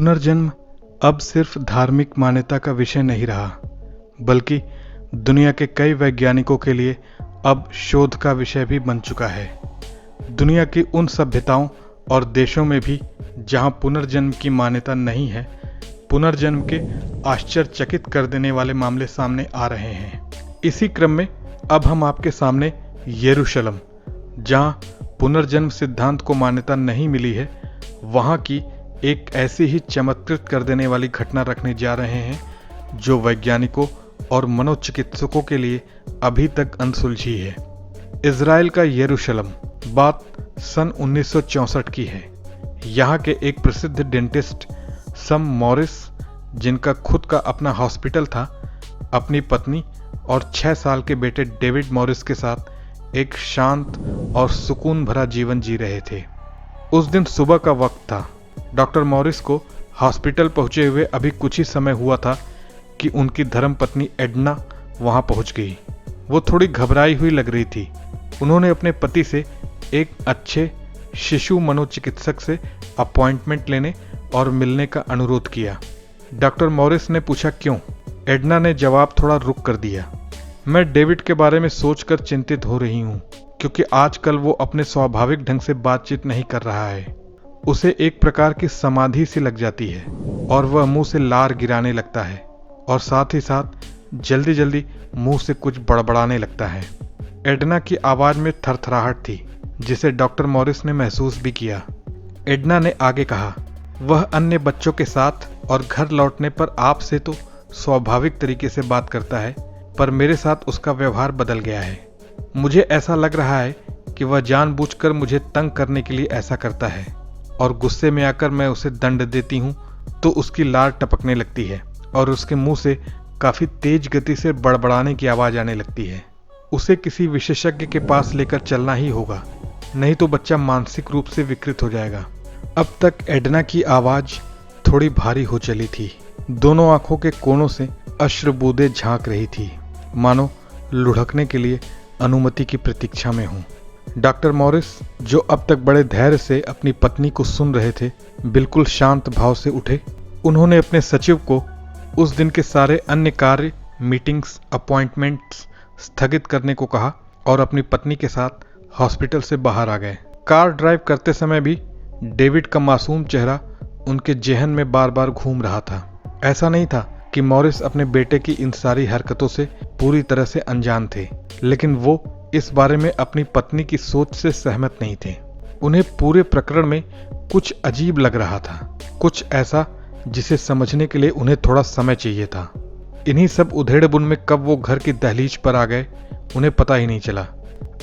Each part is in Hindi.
पुनर्जन्म अब सिर्फ धार्मिक मान्यता का विषय नहीं रहा, बल्कि दुनिया के कई वैज्ञानिकों के लिए अब शोध का विषय भी बन चुका है। दुनिया की उन सभ्यताओं और देशों में भी जहां पुनर्जन्म की मान्यता नहीं है, पुनर्जन्म के आश्चर्यचकित कर देने वाले मामले सामने आ रहे हैं। इसी क्रम में अब हम आपके सामने यरूशलेम, जहां पुनर्जन्म सिद्धांत को मान्यता नहीं मिली है, वहां की एक ऐसी ही चमत्कृत कर देने वाली घटना रखने जा रहे हैं जो वैज्ञानिकों और मनोचिकित्सकों के लिए अभी तक अनसुलझी है। इज़राइल का यरूशलेम, बात सन 1964 की है। यहाँ के एक प्रसिद्ध डेंटिस्ट सम मॉरिस, जिनका खुद का अपना हॉस्पिटल था, अपनी पत्नी और 6 साल के बेटे डेविड मॉरिस के साथ एक शांत और सुकून भरा जीवन जी रहे थे। उस दिन सुबह का वक्त था। डॉक्टर मॉरिस को हॉस्पिटल पहुंचे हुए अभी कुछ ही समय हुआ था कि उनकी धर्मपत्नी एडना वहां पहुंच गई। वो थोड़ी घबराई हुई लग रही थी। उन्होंने अपने पति से एक अच्छे शिशु मनोचिकित्सक से अपॉइंटमेंट लेने और मिलने का अनुरोध किया। डॉक्टर मॉरिस ने पूछा क्यों? एडना ने जवाब थोड़ा रुक कर दिया। मैं डेविड के बारे में सोचकर चिंतित हो रही हूँ, क्योंकि आजकल वो अपने स्वाभाविक ढंग से बातचीत नहीं कर रहा है। उसे एक प्रकार की समाधि सी लग जाती है और वह मुंह से लार गिराने लगता है और साथ ही साथ जल्दी जल्दी मुंह से कुछ बड़बड़ाने लगता है। एडना की आवाज में थरथराहट थी, जिसे डॉक्टर मॉरिस ने महसूस भी किया। एडना ने आगे कहा, वह अन्य बच्चों के साथ और घर लौटने पर आपसे तो स्वाभाविक तरीके से बात करता है, पर मेरे साथ उसका व्यवहार बदल गया है। मुझे ऐसा लग रहा है कि वह जानबूझकर मुझे तंग करने के लिए ऐसा करता है, और गुस्से में आकर मैं उसे दंड देती हूँ तो उसकी लार टपकने लगती है और उसके मुंह से काफी तेज गति से बड़बड़ाने की आवाज आने लगती है। उसे किसी विशेषज्ञ के पास लेकर चलना ही होगा, नहीं तो बच्चा मानसिक रूप से विकृत हो जाएगा। अब तक एडना की आवाज थोड़ी भारी हो चली थी। दोनों आंखों के कोनों से अश्रुबूंदें झांक रही थी, मानो लुढ़कने के लिए अनुमति की प्रतीक्षा में हूं। डॉक्टर मॉरिस, जो अब तक बड़े धैर्य से अपनी पत्नी को सुन रहे थे, बिल्कुल शांत भाव से उठे। उन्होंने अपने सचिव को उस दिन के सारे अन्य कार्य, मीटिंग्स, अपॉइंटमेंट्स स्थगित करने को कहा और अपनी पत्नी के साथ हॉस्पिटल से बाहर आ गए। कार ड्राइव करते समय भी डेविड का मासूम चेहरा उनके जेहन में बार बार घूम रहा था। ऐसा नहीं था कि मॉरिस अपने बेटे की इन सारी हरकतों से पूरी तरह से अनजान थे, लेकिन वो इस बारे में अपनी पत्नी की सोच से सहमत नहीं थे। उन्हें पूरे प्रकरण में कुछ अजीब लग रहा था, कुछ ऐसा जिसे समझने के लिए उन्हें थोड़ा समय चाहिए था। इन्हीं सब उधेड़-बुन में कब वो घर की दहलीज पर आ गए, उन्हें पता ही नहीं चला।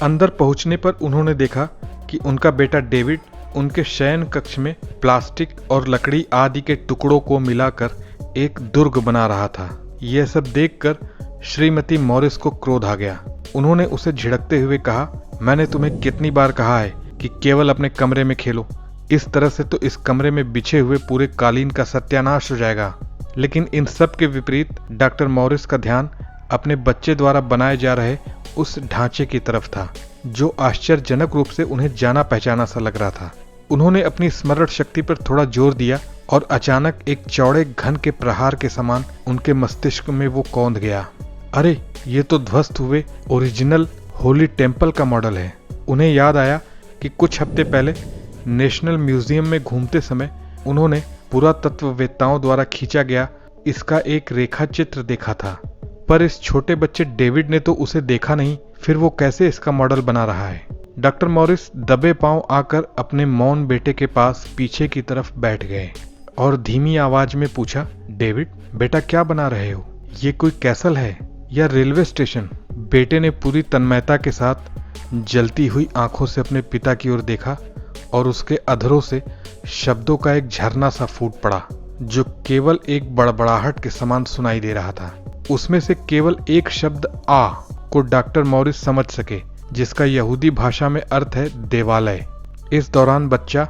अंदर पहुंचने पर उन्होंने देखा कि उनका बेटा डेविड उनके शयन कक्ष में प्लास्टिक और लकड़ी आदि के टुकड़ों को मिलाकर एक दुर्ग बना रहा था। यह सब देखकर श्रीमती मॉरिस को क्रोध आ गया। उन्होंने उसे झिड़कते हुए कहा, मैंने तुम्हें कितनी बार कहा है कि केवल अपने कमरे में खेलो। इस तरह से तो इस कमरे में बिछे हुए पूरे कालीन का सत्यानाश हो जाएगा। लेकिन इन सब के विपरीत डॉक्टर मॉरिस का ध्यान अपने बच्चे द्वारा बनाए जा रहे उस ढांचे की तरफ था, जो आश्चर्यजनक रूप से उन्हें जाना पहचाना सा लग रहा था। उन्होंने अपनी स्मरण शक्ति पर थोड़ा जोर दिया और अचानक एक चौड़े घन के प्रहार के समान उनके मस्तिष्क में वो कौंध गया। अरे, ये तो ध्वस्त हुए ओरिजिनल होली टेम्पल का मॉडल है। उन्हें याद आया कि कुछ हफ्ते पहले नेशनल म्यूजियम में घूमते समय उन्होंने पुरातत्ववेत्ताओं द्वारा खींचा गया इसका एक रेखा चित्र देखा था, पर इस छोटे बच्चे डेविड ने तो उसे देखा नहीं, फिर वो कैसे इसका मॉडल बना रहा है? डॉक्टर मॉरिस दबे पांव आकर अपने मौन बेटे के पास पीछे की तरफ बैठ गए और धीमी आवाज में पूछा, डेविड बेटा, क्या बना रहे हो? ये कोई कैसल है या रेलवे स्टेशन? बेटे ने पूरी तन्मयता के साथ जलती हुई आंखों से अपने पिता की ओर देखा और उसके अधरों से शब्दों का एक झरना सा फूट पड़ा, जो केवल एक बड़बड़ाहट के समान सुनाई दे रहा था। उसमें से केवल एक शब्द आ को डॉक्टर मॉरिस समझ सके, जिसका यहूदी भाषा में अर्थ है देवालय। इस दौरान बच्चा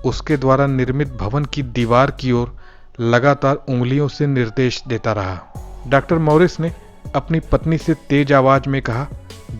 उसके द्वारा निर्मित भवन की दीवार की ओर लगातार उंगलियों से निर्देश देता रहा। डॉक्टर मॉरिस ने अपनी पत्नी से तेज आवाज में कहा,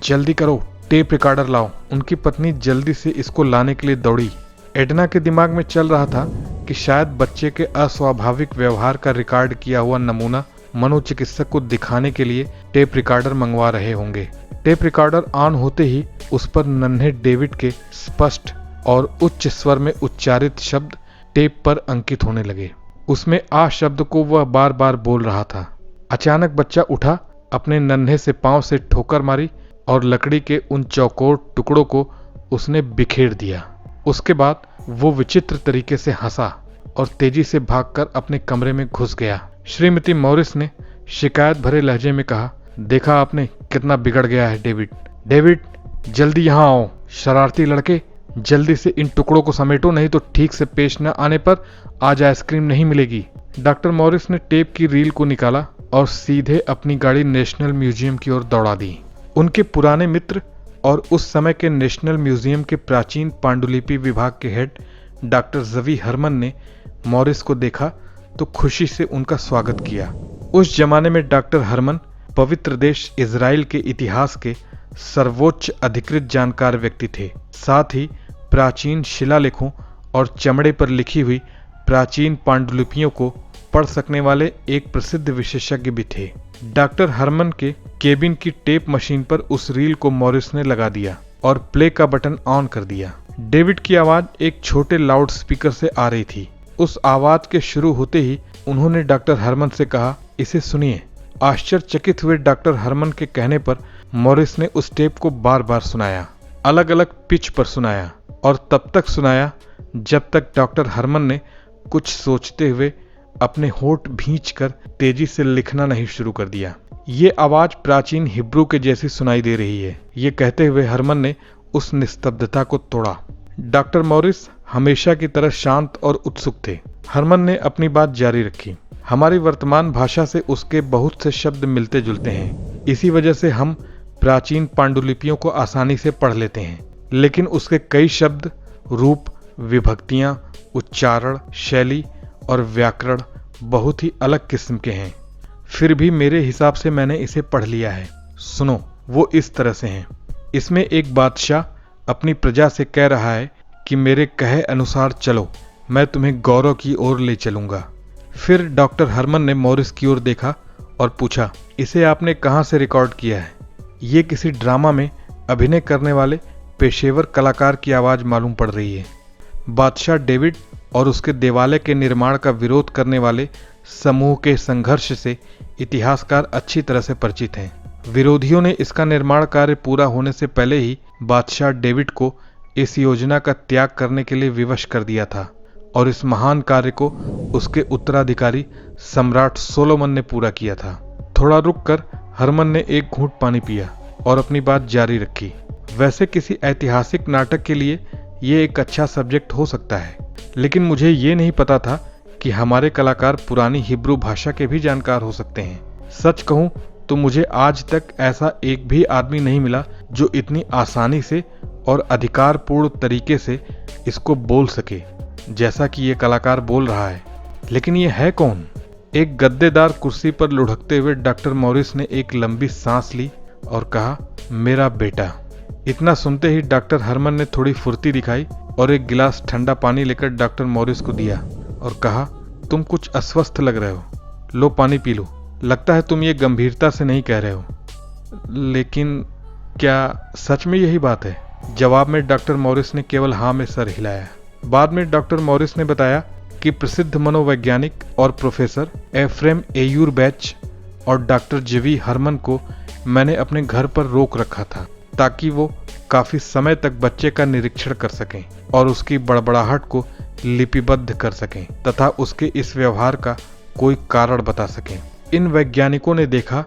जल्दी करो, टेप रिकॉर्डर लाओ। उनकी पत्नी जल्दी से इसको लाने के लिए दौड़ी। एडना के दिमाग में चल रहा था कि शायद बच्चे के अस्वाभाविक व्यवहार का रिकॉर्ड किया हुआ नमूना मनोचिकित्सक को दिखाने के लिए टेप रिकॉर्डर मंगवा रहे होंगे। टेप रिकॉर्डर ऑन होते ही उस पर नन्हे डेविड के स्पष्ट और उच्च स्वर में उच्चारित शब्द टेप पर अंकित होने लगे। उसमें आ शब्द को वह बार बार बोल रहा था। अचानक बच्चा उठा, अपने नन्हे से पांव से ठोकर मारी और लकड़ी के उन चौकोर टुकड़ों को उसने बिखेर दिया। उसके बाद वो विचित्र तरीके से हंसा और तेजी से भागकर अपने कमरे में घुस गया। श्रीमती मॉरिस ने शिकायत भरे लहजे में कहा, देखा आपने कितना बिगड़ गया है डेविड। डेविड, जल्दी यहाँ आओ। शरारती लड़के, जल्दी से इन टुकड़ों को समेटो, नहीं तो ठीक से पेश न आने पर आज आइसक्रीम नहीं मिलेगी। डॉक्टर मॉरिस ने टेप की रील को निकाला और सीधे अपनी गाड़ी नेशनल म्यूजियम की ओर दौड़ा दी। उनके पुराने मित्र और उस समय के नेशनल म्यूजियम के प्राचीन पांडुलिपि विभाग के हेड डॉक्टर ज़वी हरमन ने मॉरिस को देखा तो खुशी से उनका स्वागत किया। उस जमाने में डॉक्टर हरमन पवित्र देश इजराइल के इतिहास के सर्वोच्च अधिकृत जानकार व्यक्ति थे। साथ ही प्राचीन शिलालेखों और चमड़े पर लिखी हुई प्राचीन पांडुलिपियों को पढ़ सकने वाले एक प्रसिद्ध विशेषज्ञ भी थे। डॉक्टर हरमन के केबिन की टेप मशीन पर उस रील को मॉरिस ने लगा दिया और प्ले का बटन ऑन कर दिया। डेविड की आवाज एक छोटे लाउड स्पीकर से आ रही थी। उस आवाज के शुरू होते ही उन्होंने डॉक्टर हरमन से कहा, इसे सुनिए। आश्चर्यचकित हुए डॉक्टर हरमन के कहने पर मॉरिस ने उस टेप को बार बार सुनाया, अलग अलग पिच पर सुनाया और तब तक सुनाया जब तक डॉक्टर हरमन ने कुछ सोचते हुए अपने होंठ भींचकर तेजी से लिखना नहीं शुरू कर दिया। ये आवाज प्राचीन हिब्रू के जैसी सुनाई दे रही है। ये कहते हुए हरमन ने उस निस्तब्धता को तोड़ा। डॉक्टर मॉरिस हमेशा की तरह शांत और उत्सुक थे। हरमन ने अपनी बात जारी रखी। हमारी वर्तमान भाषा से उसके बहुत से शब्द मिलते जुलते हैं। इसी वजह से हम प्राचीन पांडुलिपियों को आसानी से पढ़ लेते हैं, लेकिन उसके कई शब्द, रूप, विभक्तियां, उच्चारण, शैली और व्याकरण बहुत ही अलग किस्म के हैं। फिर भी मेरे हिसाब से मैंने इसे पढ़ लिया है। सुनो, वो इस तरह से हैं। इसमें एक बादशाह अपनी प्रजा से कह रहा है कि मेरे कहे अनुसार चलो, मैं तुम्हें गौरव की ओर ले चलूंगा। फिर डॉक्टर हरमन ने मॉरिस की ओर देखा और पूछा, इसे आपने कहाँ से रिकॉर्ड किया है? ये किसी ड्रामा में अभिनय करने वाले पेशेवर कलाकार की आवाज मालूम पड़ रही है। बादशाह डेविड और उसके देवालय के निर्माण का विरोध करने वाले समूह के संघर्ष से इतिहासकार अच्छी तरह से परिचित हैं। विरोधियों ने इसका निर्माण कार्य पूरा होने से पहले ही बादशाह डेविड को इस योजना का त्याग करने के लिए विवश कर दिया था और इस महान कार्य को उसके उत्तराधिकारी सम्राट सोलोमन ने पूरा किया था। थोड़ा रुककर हरमन ने एक घूंट पानी पिया और अपनी बात जारी रखी। वैसे किसी ऐतिहासिक नाटक के लिए ये एक अच्छा सब्जेक्ट हो सकता है, लेकिन मुझे ये नहीं पता था कि हमारे कलाकार पुरानी हिब्रू भाषा के भी जानकार हो सकते हैं। सच कहूं तो मुझे आज तक ऐसा एक भी आदमी नहीं मिला जो इतनी आसानी से और अधिकारपूर्ण तरीके से इसको बोल सके जैसा कि ये कलाकार बोल रहा है। लेकिन ये है कौन? एक गद्देदार कुर्सी पर लुढ़कते हुए डॉक्टर मॉरिस ने एक लंबी सांस ली और कहा, मेरा बेटा। इतना सुनते ही डॉक्टर हरमन ने थोड़ी फुर्ती दिखाई और एक गिलास ठंडा पानी लेकर डॉक्टर मॉरिस को दिया और कहा, तुम कुछ अस्वस्थ लग रहे हो, लो पानी पी लो। लगता है तुम ये गंभीरता से नहीं कह रहे हो। लेकिन क्या सच में यही बात है? जवाब में डॉक्टर मॉरिस ने केवल हाँ में सर हिलाया। बाद में डॉक्टर मॉरिस ने बताया कि प्रसिद्ध मनोवैज्ञानिक और प्रोफेसर एफ्रेम एयूरबैच और डॉक्टर जेवी हरमन को मैंने अपने घर पर रोक रखा था ताकि वो काफी समय तक बच्चे का निरीक्षण कर सकें और उसकी बड़बड़ाहट को लिपिबद्ध कर सकें तथा उसके इस व्यवहार का कोई कारण बता सकें। इन वैज्ञानिकों ने देखा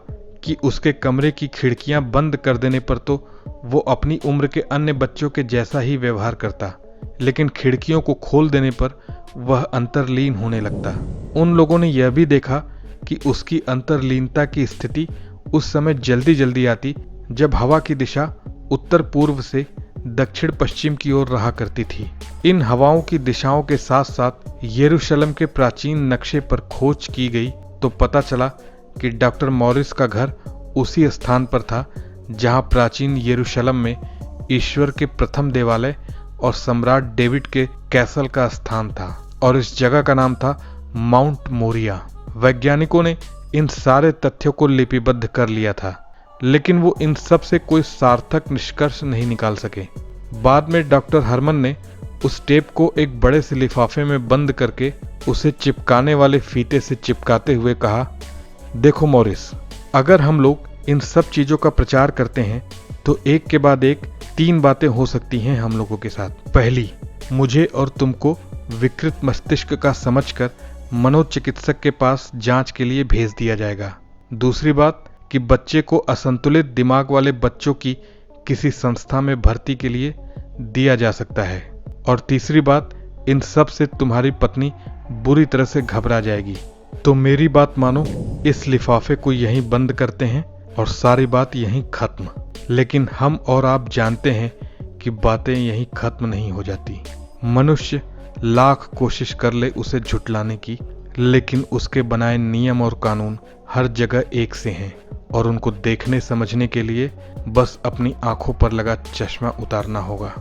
कि उसके कमरे की खिड़कियां बंद कर देने पर तो वो अपनी उम्र के अन्य बच्चों के जैसा ही व्यवहार करता, लेकिन खिड़कियों को खोल देने पर वह अंतर्लीन होने लगता। उन लोगों ने यह भी देखा कि उसकी अंतर्लीनता की स्थिति उस समय जल्दी जल्दी आती जब हवा की दिशा उत्तर पूर्व से दक्षिण पश्चिम की ओर रहा करती थी। इन हवाओं की दिशाओं के साथ साथ यरूशलेम के प्राचीन नक्शे पर खोज की गई तो पता चला कि डॉक्टर मॉरिस का घर उसी स्थान पर था जहां प्राचीन यरूशलेम में ईश्वर के प्रथम देवालय और सम्राट डेविड के कैसल का स्थान था। और इस जगह का नाम था माउंट मोरिया। वैज्ञानिकों ने इन सारे तथ्यों को लिपिबद्ध कर लिया था, लेकिन वो इन सब से कोई सार्थक निष्कर्ष नहीं निकाल सके। बाद में डॉक्टर हरमन ने उस टेप को एक बड़े से लिफाफे में बंद करके उसे चिपकाने वाले फीते से चिपकाते हुए कहा, देखो मॉरिस, अगर हम लोग इन सब चीजों का प्रचार करते हैं तो एक के बाद एक 3 बातें हो सकती हैं हम लोगों के साथ। पहली, मुझे और तुमको विकृत मस्तिष्क का समझकर मनोचिकित्सक के पास जांच के लिए भेज दिया जाएगा। दूसरी बात कि बच्चे को असंतुलित दिमाग वाले बच्चों की किसी संस्था में भर्ती के लिए दिया जा सकता है। और तीसरी बात, इन सब से तुम्हारी पत्नी बुरी तरह से घबरा जाएगी। तो मेरी बात मानो, इस लिफाफे को यहीं बंद करते हैं और सारी बात यहीं खत्म। लेकिन हम और आप जानते हैं कि बातें यहीं खत्म नहीं हो जाती। मनुष्य लाख कोशिश कर ले उसे झुटलाने की, लेकिन उसके बनाए नियम और कानून हर जगह एक से हैं और उनको देखने समझने के लिए बस अपनी आंखों पर लगा चश्मा उतारना होगा।